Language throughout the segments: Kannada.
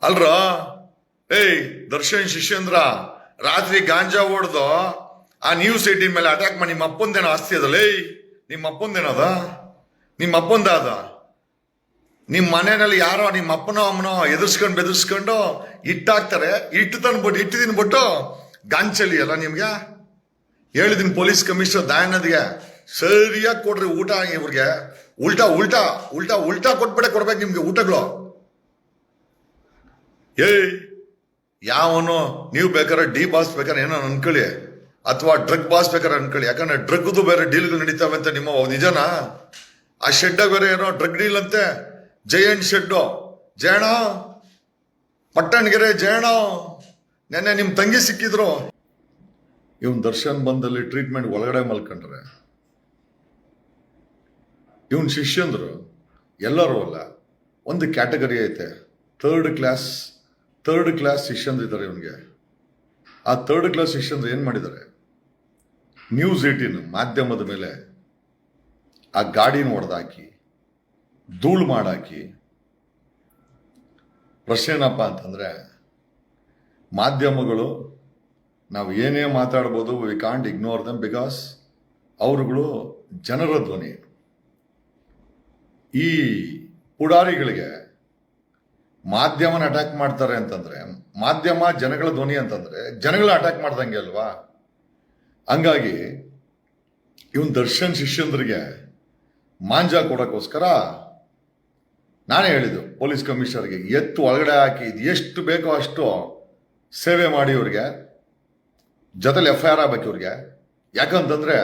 ಅಲ್ರ ಏಯ್ ದರ್ಶನ್ ಶಿಷ್ಯಂದ್ರ ರಾತ್ರಿ ಗಾಂಜಾ ಹೊಡೆದು ಆ ನ್ಯೂಸ್ 18 ಮೇಲೆ ಅಟ್ಯಾಕ್ ಮಾಡಿ ನಿಮ್ಮ ಅಪ್ಪಂದೇನೋ ಆಸ್ತಿ ಅದಲ್ಲ. ನಿಮ್ಮ ಅಪ್ಪಂದೇನದ, ನಿಮ್ಮ ಅಪ್ಪಂದ ಅದ. ನಿಮ್ಮ ಮನೆಯಲ್ಲಿ ಯಾರೋ ನಿಮ್ಮ ಅಪ್ಪನೋ ಅಮ್ಮನೋ ಎದುರ್ಸ್ಕೊಂಡು ಬೆದರ್ಸ್ಕೊಂಡು ಇಟ್ಟಾಕ್ತಾರೆ. ಇಟ್ಟು ತಂದ್ಬಿಟ್ಟು ಇಟ್ಟು ತಿನ್ಬಿಟ್ಟು ಗಾಂಚಲಿ ಅಲ್ಲ ನಿಮ್ಗೆ ಹೇಳಿದೀನಿ. ಪೊಲೀಸ್ ಕಮಿಷನರ್ ದಯಾನಂದ್ಗೆ ಸರಿಯಾಗಿ ಕೊಡ್ರಿ ಊಟ. ಇವ್ರಿಗೆ ಉಲ್ಟಾ ಉಲ್ಟಾ ಉಲ್ಟಾ ಉಲ್ಟಾ ಕೊಡ್ಬೇಕು ನಿಮ್ಗೆ ಊಟಗಳು. ಯಾವನು ನೀವು ಬೇಕಾದ್ರೆ ಡಿ ಬಾಸ್ ಬೇಕಾದ್ರೆ ಏನೋ ಅನ್ಕೊಳ್ಳಿ, ಅಥವಾ ಡ್ರಗ್ ಬಾಸ್ ಬೇಕಾದ್ರೆ ಅನ್ಕೊಳ್ಳಿ. ಯಾಕಂದ್ರೆ ಡ್ರಗ್ದು ಬೇರೆ ಡೀಲ್ಗಳು ನಡೀತಾವೆ ಅಂತ ನಿಮ್ಮ ನಿಜನಾ? ಆ ಶೆಡ್ ಬೇರೆ ಏನೋ ಡ್ರಗ್ ಡೀಲ್ ಅಂತೆ. ಜಯಂಟ್ ಶೆಡ್ಡು ಜಯಣ ಪಟ್ಟಣಗೆರೆ ಜಯಣ ನೆನ್ನೆ ನಿಮ್ ತಂಗಿ ಸಿಕ್ಕಿದ್ರು. ಇವನ್ ದರ್ಶನ್ ಬಂದಲ್ಲಿ ಟ್ರೀಟ್ಮೆಂಟ್ ಒಳಗಡೆ ಮಲ್ಕೊಂಡ್ರೆ ಇವನ್ ಶಿಷ್ಯಂದ್ರು ಎಲ್ಲರೂ ಅಲ್ಲ, ಒಂದು ಕ್ಯಾಟಗರಿ ಐತೆ. ಥರ್ಡ್ ಕ್ಲಾಸ್ ಶಿಷ್ಯಂದ್ರು ಇದ್ದಾರೆ ಇವನಿಗೆ. ಆ ಥರ್ಡ್ ಕ್ಲಾಸ್ ಶಿಷ್ಯಂದ್ರು ಏನ್ ಮಾಡಿದ್ದಾರೆ, ನ್ಯೂಸ್ 18 ಮಾಧ್ಯಮದ ಮೇಲೆ ಆ ಗಾಡಿನ ಹೊಡೆದಾಕಿ ಧೂಳು ಮಾಡಾಕಿ. ಪ್ರಶ್ನೆ ಏನಪ್ಪ ಅಂತಂದ್ರೆ, ಮಾಧ್ಯಮಗಳು ನಾವು ಏನೇ ಮಾತಾಡ್ಬೋದು, we can't ignore dum, because ಅವರುಗಳು ಜನರ ಧ್ವನಿ. ಈ ಪುಡಾರಿಗಳಿಗೆ ಮಾಧ್ಯಮನ ಅಟ್ಯಾಕ್ ಮಾಡ್ತಾರೆ ಅಂತಂದ್ರೆ, ಮಾಧ್ಯಮ ಜನಗಳ ಧ್ವನಿ ಅಂತಂದ್ರೆ ಜನಗಳ ಅಟ್ಯಾಕ್ ಮಾಡ್ದಂಗೆ ಅಲ್ವಾ? ಹಂಗಾಗಿ ಇವನ್ ದರ್ಶನ್ ಶಿಷ್ಯಂದ್ರಿಗೆ ಮಾಂಜ ಕೊಡೋಕ್ಕೋಸ್ಕರ ನಾನೇ ಹೇಳಿದ್ದು ಪೊಲೀಸ್ ಕಮಿಷನರ್ಗೆ, ಎತ್ತು ಒಳಗಡೆ ಹಾಕಿ ಎಷ್ಟು ಬೇಕೋ ಅಷ್ಟು ಸೇವೆ ಮಾಡಿ ಇವ್ರಿಗೆ, ಜೊತೆಲಿ FIR ಆಗ್ಬೇಕು ಇವ್ರಿಗೆ. ಯಾಕಂತಂದ್ರೆ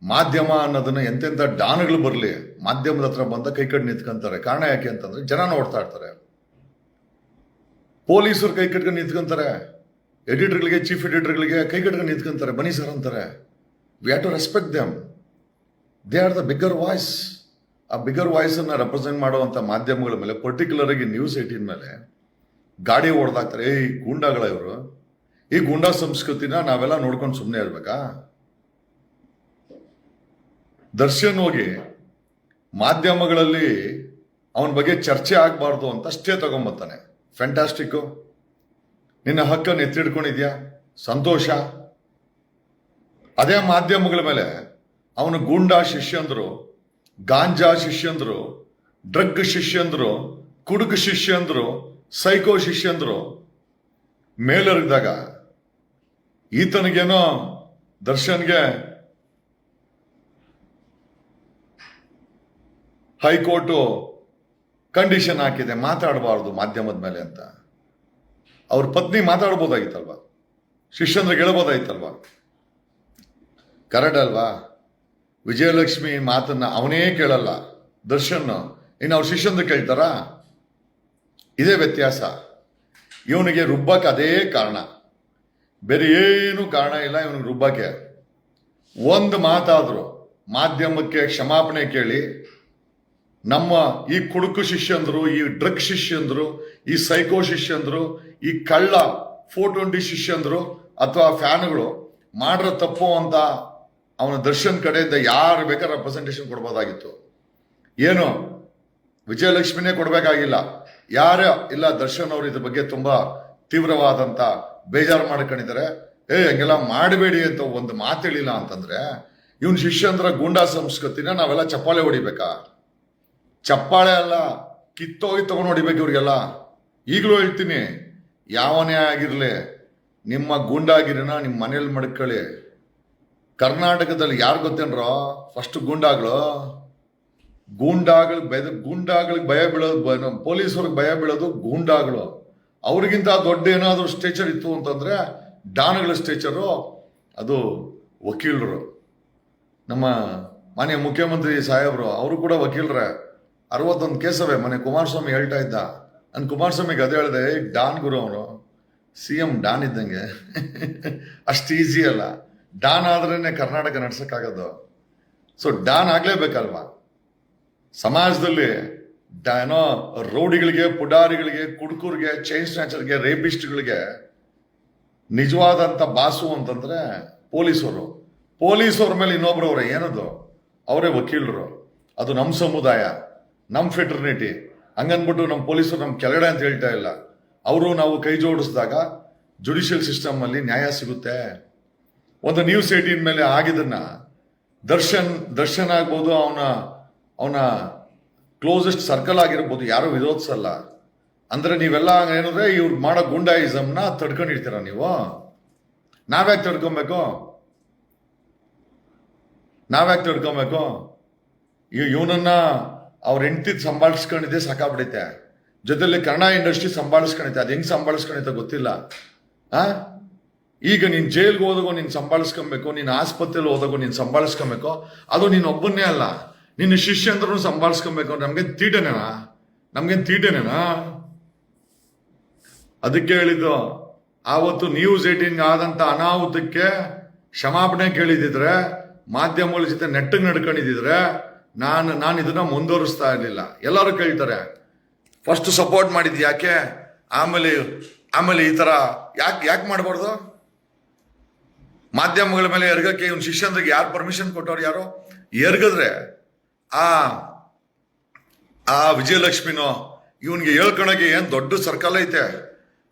ಮಾಧ್ಯಮ ಅನ್ನೋದನ್ನ ಎಂತೆಂಥ ಡಾನ್ಗಳು ಬರಲಿ ಮಾಧ್ಯಮದ ಹತ್ರ ಬಂದ ಕೈ ಕಟ್ಟು ನಿಂತ್ಕೊಂತಾರೆ. ಕಾರಣ ಯಾಕೆ ಅಂತಂದ್ರೆ ಜನ ನೋಡ್ತಾ ಇರ್ತಾರೆ. ಪೊಲೀಸರು ಕೈ ಕಟ್ಕೊಂಡು ನಿಂತ್ಕೊಂತಾರೆ, ಎಡಿಟರ್ಗಳಿಗೆ ಚೀಫ್ ಎಡಿಟರ್ಗಳಿಗೆ ಕೈ ಕಟ್ಕೊಂಡು ನಿಂತ್ಕೊಂತಾರೆ, ಬನ್ನಿ ಸರ್ ಅಂತಾರೆ. We have to respect them. They are the bigger voice. ಆ ಬಿಗ್ಗರ್ ವಾಯ್ಸ್ ಅನ್ನ ರೆಪ್ರೆಸೆಂಟ್ ಮಾಡುವಂತ ಮಾಧ್ಯಮಗಳ ಮೇಲೆ, ಪರ್ಟಿಕ್ಯುಲರ್ ಆಗಿ ನ್ಯೂಸ್ 18 ಮೇಲೆ ಗಾಡಿ ಹೊಡೆದಾಕ್ತಾರೆ. ಗೂಂಡಾಗಳ ಇವರು. ಈ ಗೂಂಡಾ ಸಂಸ್ಕೃತಿನ ನಾವೆಲ್ಲ ನೋಡ್ಕೊಂಡು ಸುಮ್ಮನೆ ಇರ್ಬೇಕಾ? ದರ್ಶನ್ ಹೋಗಿ ಮಾಧ್ಯಮಗಳಲ್ಲಿ ಅವನ ಬಗ್ಗೆ ಚರ್ಚೆ ಆಗಬಾರ್ದು ಅಂತ ಅಷ್ಟೇ ತಗೊಂಬರ್ತಾನೆ. ಫ್ಯಾಂಟಾಸ್ಟಿಕ್ಕು. ನಿನ್ನ ಹಕ್ಕನ್ನು ಎತ್ತಿಡ್ಕೊಂಡಿದ್ಯಾ, ಸಂತೋಷ. ಅದೇ ಮಾಧ್ಯಮಗಳ ಮೇಲೆ ಅವನು ಗೂಂಡಾ ಶಿಷ್ಯಂದ್ರು, ಗಾಂಜಾ ಶಿಷ್ಯಂದ್ರು, ಡ್ರಗ್ ಶಿಷ್ಯಂದ್ರು, ಕುಡುಕು ಶಿಷ್ಯಂದ್ರು, ಸೈಕೋ ಶಿಷ್ಯಂದ್ರು ಮೇಲೆರಗಿದಾಗ ಈತನಿಗೇನೋ ದರ್ಶನ್ಗೆ ಹೈಕೋರ್ಟು ಕಂಡೀಷನ್ ಹಾಕಿದೆ ಮಾತಾಡಬಾರ್ದು ಮಾಧ್ಯಮದ ಮೇಲೆ ಅಂತ. ಅವ್ರ ಪತ್ನಿ ಮಾತಾಡ್ಬೋದಾಗಿತ್ತಲ್ವಾ? ಶಿಷ್ಯಂದ್ರಿಗೆ ಹೇಳ್ಬೋದಾಗಿತ್ತಲ್ವಾ? ಕರೆಕ್ಟ್ ಅಲ್ವಾ? ವಿಜಯಲಕ್ಷ್ಮಿ ಮಾತನ್ನ ಅವನೇ ಕೇಳಲ್ಲ ದರ್ಶನ್, ಇನ್ನು ಅವ್ರ ಶಿಷ್ಯಂದ್ರ ಕೇಳ್ತಾರ? ಇದೇ ವ್ಯತ್ಯಾಸ. ಇವನಿಗೆ ರುಬ್ಬಕ್ಕೆ ಅದೇ ಕಾರಣ, ಬೇರೆ ಏನು ಕಾರಣ ಇಲ್ಲ ಇವನಿಗೆ ರುಬ್ಬಕ್ಕೆ. ಒಂದು ಮಾತಾದ್ರು ಮಾಧ್ಯಮಕ್ಕೆ ಕ್ಷಮಾಪಣೆ ಕೇಳಿ, ನಮ್ಮ ಈ ಕುಡುಕು ಶಿಷ್ಯಂದ್ರು, ಈ ಡ್ರಗ್ ಶಿಷ್ಯಂದ್ರು, ಈ ಸೈಕೋ ಶಿಷ್ಯಂದ್ರು, ಈ ಕಳ್ಳ 420 ಶಿಷ್ಯಂದ್ರು ಅಥವಾ ಫ್ಯಾನ್ಗಳು ಮಾಡ್ರ ತಪ್ಪು ಅಂತ ಅವನ ದರ್ಶನ್ ಕಡೆಯಿಂದ ಯಾರು ಬೇಕಾದ್ರೆ ರೆಪ್ರೆಸೆಂಟೇಷನ್ ಕೊಡ್ಬೋದಾಗಿತ್ತು. ಏನು ವಿಜಯಲಕ್ಷ್ಮಿನೇ ಕೊಡ್ಬೇಕಾಗಿಲ್ಲ, ಯಾರೇ ಇಲ್ಲ. ದರ್ಶನ್ ಅವರು ಇದ್ರ ಬಗ್ಗೆ ತುಂಬಾ ತೀವ್ರವಾದಂತ ಬೇಜಾರು ಮಾಡ್ಕೊಂಡಿದ್ದಾರೆ. ಹಂಗೆಲ್ಲ ಮಾಡಬೇಡಿ ಅಂತ ಒಂದು ಮಾತು ಹೇಳಿಲ್ಲ ಅಂತಂದ್ರೆ, ಇವನ್ ಶಿಷ್ಯಂದ್ರ ಗೂಂಡಾ ಸಂಸ್ಕೃತಿನ ನಾವೆಲ್ಲ ಚಪ್ಪಾಳೆ ಹೊಡಿಬೇಕಾ? ಚಪ್ಪಾಳೆ ಅಲ್ಲ, ಕಿತ್ತೋಗಿ ತಗೊಂಡು ಹೊಡಿಬೇಕು ಇವ್ರಿಗೆಲ್ಲ. ಈಗಲೂ ಹೇಳ್ತೀನಿ, ಯಾವನೇ ಆಗಿರ್ಲಿ, ನಿಮ್ಮ ಗೂಂಡಾಗಿರಿನ ನಿಮ್ಮ ಮನೇಲಿ ಮಡ್ಕೊಳ್ಳಿ. ಕರ್ನಾಟಕದಲ್ಲಿ ಯಾರು ಗೊತ್ತೇನ್ರೋ ಫಸ್ಟ್ ಗೂಂಡಾಗಳಿಗೆ ಭಯ ಬೀಳೋದು, ಪೊಲೀಸರಿಗೆ ಭಯ ಬೀಳೋದು ಗೂಂಡಾಗಳು. ಅವ್ರಿಗಿಂತ ದೊಡ್ಡ ಏನಾದರೂ ಸ್ಟೇಚರ್ ಇತ್ತು ಅಂತಂದ್ರೆ ಡಾನ್ಗಳ ಸ್ಟೇಚರು ಅದು ವಕೀಲರು. ನಮ್ಮ ಮಾನ್ಯ ಮುಖ್ಯಮಂತ್ರಿ ಸಾಹೇಬ್ರು ಅವರು ಕೂಡ ವಕೀಲರೇ. 61 ಕೇಸವೇ. ಮನೆ ಕುಮಾರಸ್ವಾಮಿ ಹೇಳ್ತಾ ಇದ್ದ, ನಾನು ಕುಮಾರಸ್ವಾಮಿಗೆ ಅದೇ ಹೇಳಿದೆ, ಡಾನ್ ಗುರು ಅವನು CM ಡಾನ್ ಇದ್ದಂಗೆ. ಅಷ್ಟು ಈಸಿ ಅಲ್ಲ. ಡಾನ್ ಆದ್ರೇನೆ ಕರ್ನಾಟಕ ನಡ್ಸಕ್ಕಾಗೋದು. ಸೊ ಡಾನ್ ಆಗ್ಲೇಬೇಕಲ್ವಾ? ಸಮಾಜದಲ್ಲಿ ಏನೋ ರೌಡಿಗಳಿಗೆ, ಪುಡಾರಿಗಳಿಗೆ, ಕುಡುಕರಿಗೆ, ಚೈನ್ ಸ್ನ್ಯಾಚರ್ಗೆ, ರೇಪಿಸ್ಟ್ಗಳಿಗೆ ನಿಜವಾದಂತ ಬಾಸು ಅಂತಂದ್ರೆ ಪೊಲೀಸರು. ಪೊಲೀಸವ್ರ ಮೇಲೆ ಇನ್ನೊಬ್ರವ್ರೆ ಏನದು, ಅವರೇ ವಕೀಲರು. ಅದು ನಮ್ಮ ಸಮುದಾಯ, ನಮ್ಮ ಫೆಟರ್ನಿಟಿ. ಹಂಗನ್ಬಿಟ್ಟು ನಮ್ಮ ಪೊಲೀಸರು ನಮ್ಮ ಕೆಳಗಡೆ ಅಂತ ಹೇಳ್ತಾ ಇಲ್ಲ. ಅವರು ನಾವು ಕೈ ಜೋಡಿಸಿದಾಗ ಜುಡಿಷಿಯಲ್ ಸಿಸ್ಟಮ್ ಅಲ್ಲಿ ನ್ಯಾಯ ಸಿಗುತ್ತೆ. ಒಂದು ನ್ಯೂಸ್ 18 ಮೇಲೆ ಆಗಿದ್ದನ್ನ ದರ್ಶನ್ ಆಗ್ಬೋದು, ಅವನ ಕ್ಲೋಸೆಸ್ಟ್ ಸರ್ಕಲ್ ಆಗಿರ್ಬೋದು, ಯಾರು ವಿರೋಧಿಸಲ್ಲ. ಅಂದ್ರೆ ನೀವೆಲ್ಲ ಏನಂದ್ರೆ ಇವ್ರು ಮಾಡೋ ಗುಂಡಾಯಿಸಮ್ನ ತಡ್ಕೊಂಡಿರ್ತೀರ ನೀವು. ನಾವ್ಯಾಕೆ ತಡ್ಕೊಬೇಕು? ಇವನನ್ನ ಅವ್ರ ಹೆಂಡತಿ ಸಂಭಾಳಿಸ್ಕೊಂಡಿದ್ದೆ ಸಾಕಾಗ್ಬಿಡೈತೆ. ಜೊತೆಲಿ ಕನ್ನಡ ಇಂಡಸ್ಟ್ರಿ ಸಂಭಾಳಿಸ್ಕೊಂಡಿದ್ದೆ. ಅದು ಹೆಂಗ್ ಸಂಭಾಳಿಸ್ಕೊಂಡಿದ್ದೆ ಗೊತ್ತಿಲ್ಲ. ಈಗ ನೀನ್ ಜೈಲ್ಗೆ ಹೋದಾಗೋ ನೀನ್ ಸಂಭಾಳಿಸ್ಕೊಬೇಕು, ನೀನ್ ಆಸ್ಪತ್ರೆಯಲ್ಲಿ ಹೋದಾಗೋ ನೀನ್ ಸಂಭಾಳಿಸ್ಕೊಬೇಕು. ಅದು ನೀನ್ ಒಬ್ಬನ್ನೇ ಅಲ್ಲ, ನಿನ್ನ ಶಿಷ್ಯಂದ್ರೂ ಸಂಭಾಳಿಸ್ಕೊಬೇಕು. ನಮ್ಗೇನ್ ತೀಟೆನೇನಾ? ಅದಕ್ಕೆ ಹೇಳಿದ್ದು, ಆವತ್ತು ನ್ಯೂಸ್ 18 ಆದಂತ ಅನಾಹುತಕ್ಕೆ ಕ್ಷಮಾಪಣೆ ಕೇಳಿದಿದ್ರೆ, ಮಾಧ್ಯಮಗಳ ಜೊತೆ ನೆಟ್ಟಗೆ ನಡ್ಕೊಂಡಿದ್ರೆ ನಾನು ಇದನ್ನ ಮುಂದುವರಿಸ್ತಾ ಇರ್ಲಿಲ್ಲ. ಎಲ್ಲರೂ ಕೇಳ್ತಾರೆ, ಫಸ್ಟ್ ಸಪೋರ್ಟ್ ಮಾಡಿದ್ ಯಾಕೆ, ಆಮೇಲೆ ಈ ತರ ಯಾಕೆ ಮಾಡಬಾರ್ದು? ಮಾಧ್ಯಮಗಳ ಮೇಲೆ ಎರಗಕ್ಕೆ ಇವನ್ ಶಿಷ್ಯಂದ್ರಿಗೆ ಯಾರು ಪರ್ಮಿಷನ್ ಕೊಟ್ಟವ್ರು? ಯಾರು ಎರಗಿದ್ರೆ ಆ ವಿಜಯಲಕ್ಷ್ಮಿನೋ ಇವನ್ಗೆ ಹೇಳ್ಕೊಳಗೆ ಏನ್ ದೊಡ್ಡ ಸರ್ಕಲ್ ಐತೆ.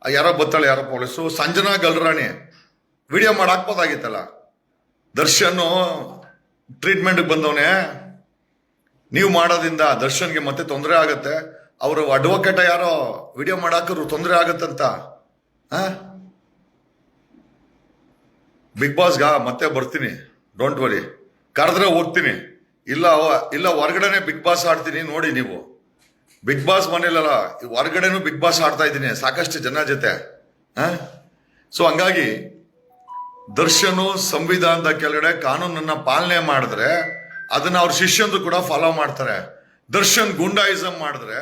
ಯಾರೋ ಬತ್ತಾಳೆ, ಯಾರೋ ಪೊಲೀಸು, ಸಂಜನಾ ಗಲ್ರಾಣಿ ವಿಡಿಯೋ ಮಾಡಾಕ್ಬೋದಾಗಿತ್ತಲ್ಲ. ದರ್ಶನ್ ಟ್ರೀಟ್ಮೆಂಟ್ ಬಂದವನೇ, ನೀವು ಮಾಡೋದ್ರಿಂದ ದರ್ಶನ್ಗೆ ಮತ್ತೆ ತೊಂದರೆ ಆಗತ್ತೆ. ಅವರು ಅಡ್ವೊಕೇಟ್ ಯಾರೋ ವಿಡಿಯೋ ಮಾಡಾಕರು ತೊಂದರೆ ಆಗತ್ತಂತ. ಬಿಗ್ ಬಾಸ್ಗ ಮತ್ತೆ ಬರ್ತೀನಿ, ಡೋಂಟ್ ವರಿ. ಕರೆದ್ರೆ ಹೋಗ್ತೀನಿ, ಇಲ್ಲ ಹೊರಗಡೆನೆ ಬಿಗ್ ಬಾಸ್ ಆಡ್ತೀನಿ. ನೋಡಿ ನೀವು, ಬಿಗ್ ಬಾಸ್ ಮನೇಲಲ್ಲ, ಹೊರಗಡೆನೂ ಬಿಗ್ ಬಾಸ್ ಆಡ್ತಾ ಇದ್ದೀನಿ ಸಾಕಷ್ಟು ಜನ ಜೊತೆ. ಸೊ ಹಂಗಾಗಿ ದರ್ಶನು ಸಂವಿಧಾನದ ಕೆಳಗಡೆ ಕಾನೂನನ್ನ ಪಾಲನೆ ಮಾಡಿದ್ರೆ ಅದನ್ನ ಅವ್ರ ಶಿಷ್ಯಂದು ಕೂಡ ಫಾಲೋ ಮಾಡ್ತಾರೆ. ದರ್ಶನ್ ಗುಂಡಾಯಿಸಮ್ ಮಾಡಿದ್ರೆ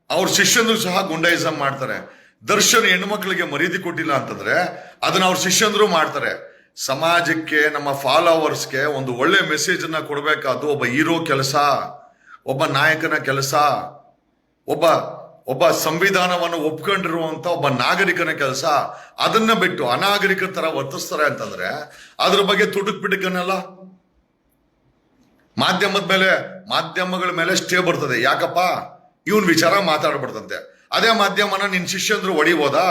ಅವ್ರ ಶಿಷ್ಯಂದು ಸಹ ಗುಂಡಾಯಿಸಮ್ ಮಾಡ್ತಾರೆ. ದರ್ಶನ್ ಹೆಣ್ಮಕ್ಳಿಗೆ ಮರ್ಯಾದೆ ಕೊಟ್ಟಿಲ್ಲ ಅಂತಂದ್ರೆ ಅದನ್ನ ಅವ್ರ ಶಿಷ್ಯಂದ್ರು ಮಾಡ್ತಾರೆ. ಸಮಾಜಕ್ಕೆ, ನಮ್ಮ ಫಾಲೋವರ್ಸ್ಗೆ ಒಂದು ಒಳ್ಳೆ ಮೆಸೇಜ್ ಅನ್ನ ಕೊಡ್ಬೇಕಾದ್ದು ಒಬ್ಬ ಹೀರೋ ಕೆಲಸ, ಒಬ್ಬ ನಾಯಕನ ಕೆಲಸ, ಒಬ್ಬ ಸಂವಿಧಾನವನ್ನು ಒಪ್ಕೊಂಡಿರುವಂತ ಒಬ್ಬ ನಾಗರಿಕನ ಕೆಲಸ. ಅದನ್ನ ಬಿಟ್ಟು ಅನಾಗರಿಕ ತರ ವರ್ತಿಸ್ತಾರೆ ಅಂತಂದ್ರೆ ಅದ್ರ ಬಗ್ಗೆ ತುಡುಕ್ ಬಿಡುಕನ್ನೆಲ್ಲ ಮಾಧ್ಯಮಗಳ ಮೇಲೆ ಸ್ಟೇ ಬರ್ತದೆ. ಯಾಕಪ್ಪ, ಇವನ್ ವಿಚಾರ ಮಾತಾಡ್ಬಿಡ್ತಂತೆ. ಅದೇ ಮಾಧ್ಯಮನ ನಿನ್ ಶಿಷ್ಯಂದ್ರು ಹೊಡಿಬೋದಾ?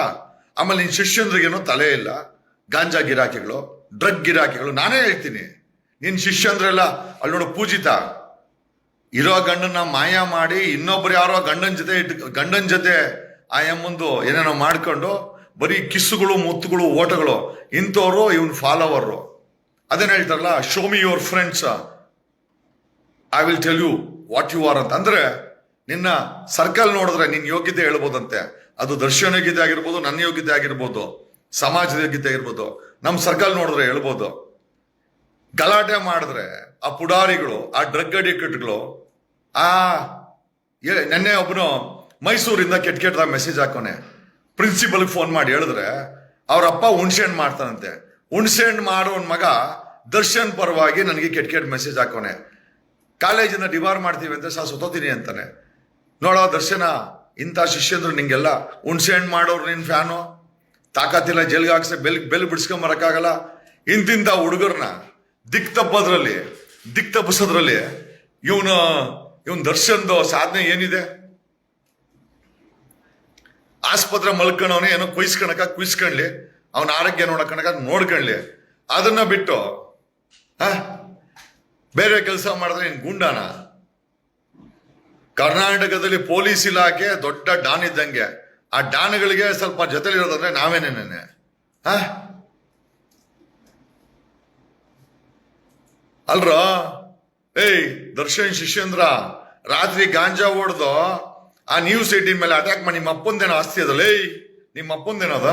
ಆಮೇಲೆ ನಿನ್ ಶಿಷ್ಯಂದ್ರಿಗೇನೋ ತಲೆ ಇಲ್ಲ, ಗಾಂಜಾ ಗಿರಾಕಿಗಳು, ಡ್ರಗ್ ಗಿರಾಕಿಗಳು. ನಾನೇ ಹೇಳ್ತೀನಿ, ನಿನ್ ಶಿಷ್ಯಂದ್ರೆಲ್ಲ ಅಲ್ಲಿ ನೋಡು, ಪೂಜಿತಾ ಇರೋ ಗಂಡನ್ನ ಮಾಯ ಮಾಡಿ ಇನ್ನೊಬ್ರು ಯಾರೋ ಗಂಡನ್ ಜೊತೆ ಆ ಎಮ್ಮಂದು ಏನೇನೋ ಮಾಡ್ಕೊಂಡು ಬರೀ ಕಿಸ್ಸುಗಳು, ಮುತ್ತುಗಳು, ಓಟಗಳು. ಇಂಥವ್ರು ಇವನ್ ಫಾಲೋವರ್. ಅದೇನ್ ಹೇಳ್ತಾರಲ್ಲ, show me your friends, I will tell you what you are ಅಂತ. ಅಂದ್ರೆ ನಿನ್ನ ಸರ್ಕಲ್ ನೋಡಿದ್ರೆ ನಿನ್ ಯೋಗ್ಯತೆ ಹೇಳ್ಬೋದಂತೆ. ಅದು ದರ್ಶನ ಯೋಗ್ಯತೆ ಆಗಿರ್ಬೋದು, ನನ್ನ ಯೋಗ್ಯತೆ ಆಗಿರ್ಬೋದು, ಸಮಾಜದ ಯೋಗ್ಯತೆ ಆಗಿರ್ಬೋದು. ನಮ್ ಸರ್ಕಲ್ ನೋಡಿದ್ರೆ ಹೇಳ್ಬೋದು. ಗಲಾಟೆ ಮಾಡಿದ್ರೆ ಆ ಪುಡಾರಿಗಳು, ಆ ಡ್ರಗ್ ಅಡಿಕ್ಟ್ಗಳು, ನೆನ್ನೆ ಒಬ್ಬನು ಮೈಸೂರಿಂದ ಕೆಟ್ಟದಾಗ ಮೆಸೇಜ್ ಹಾಕೋನೆ, ಪ್ರಿನ್ಸಿಪಲ್ಗೆ ಫೋನ್ ಮಾಡಿ ಹೇಳಿದ್ರೆ ಅವ್ರ ಅಪ್ಪ ಹುಣ್ಸೆ ಹಣ್ಣು ಮಾಡ್ತಾನಂತೆ. ಹುಣ್ಸೆ ಹಣ್ಣು ಮಾಡೋನ್ ಮಗ ದರ್ಶನ್ ಪರವಾಗಿ ನನಗೆ ಕೆಟ್ಟ ಮೆಸೇಜ್ ಹಾಕೋನೆ, ಕಾಲೇಜಿಂದ ಡಿಬಾರ್ ಮಾಡ್ತೀವಿ ಅಂತ ಸುತ್ತೋತೀನಿ ಅಂತಾನೆ. ನೋಡೋ ದರ್ಶನ, ಇಂಥ ಶಿಷ್ಯಂದ್ರು ನಿಂಗೆಲ್ಲ ಹುಣ್ಸೆ ಹಣ್ಣು ಮಾಡೋರು ನಿನ್ ಫ್ಯಾನು, ತಾಕತ್ತಿಲ್ಲ ಜೈಲ್ಗೆ ಹಾಕ್ಸ ಬೆಲ್ ಬಿಡಿಸ್ಕೊಂಬರಕ್ಕಾಗಲ್ಲ. ಇಂತಿಂತ ಹುಡುಗರನ್ನ ದಿಕ್ ತಪ್ಪಿಸೋದ್ರಲ್ಲಿ ಇವನ್ ದರ್ಶನ್ದು ಸಾಧನೆ ಏನಿದೆ? ಆಸ್ಪತ್ರೆ ಮಲ್ಕೊಂಡವನೇ ಏನೋ ಕುಯ್ಸ್ಕೊಂಡ್ಲಿ, ಅವನ ಆರೋಗ್ಯ ನೋಡ್ಕೊಂಡ್ಲಿ. ಅದನ್ನ ಬಿಟ್ಟು ಬೇರೆ ಕೆಲಸ ಮಾಡಿದ್ರೆ ಇನ್ ಗುಂಡಾನ? ಕರ್ನಾಟಕದಲ್ಲಿ ಪೊಲೀಸ್ ಇಲಾಖೆ ದೊಡ್ಡ ಡಾನ್ ಇದ್ದಂಗೆ. ಆ ಡಾನ್ಗಳಿಗೆ ಸ್ವಲ್ಪ ಜೊತೆಲಿರೋದಂದ್ರೆ ನಾವೇನೇನೆ. ಅಲ್ರ, ದರ್ಶನ್ ಶಿಷ್ಯಂದ್ರ ರಾತ್ರಿ ಗಾಂಜಾ ಹೊಡೆದು ಆ ನ್ಯೂಸ್ 18 ಮೇಲೆ ಅಟ್ಯಾಕ್ ಮಾಡಿ ನಿಮ್ಮ ಅಪ್ಪಂದೇನೋ ಆಸ್ತಿ ಅದಲ್ಲ, ನಿಮ್ಮ ಅಪ್ಪಂದೇನೋ ಅದ?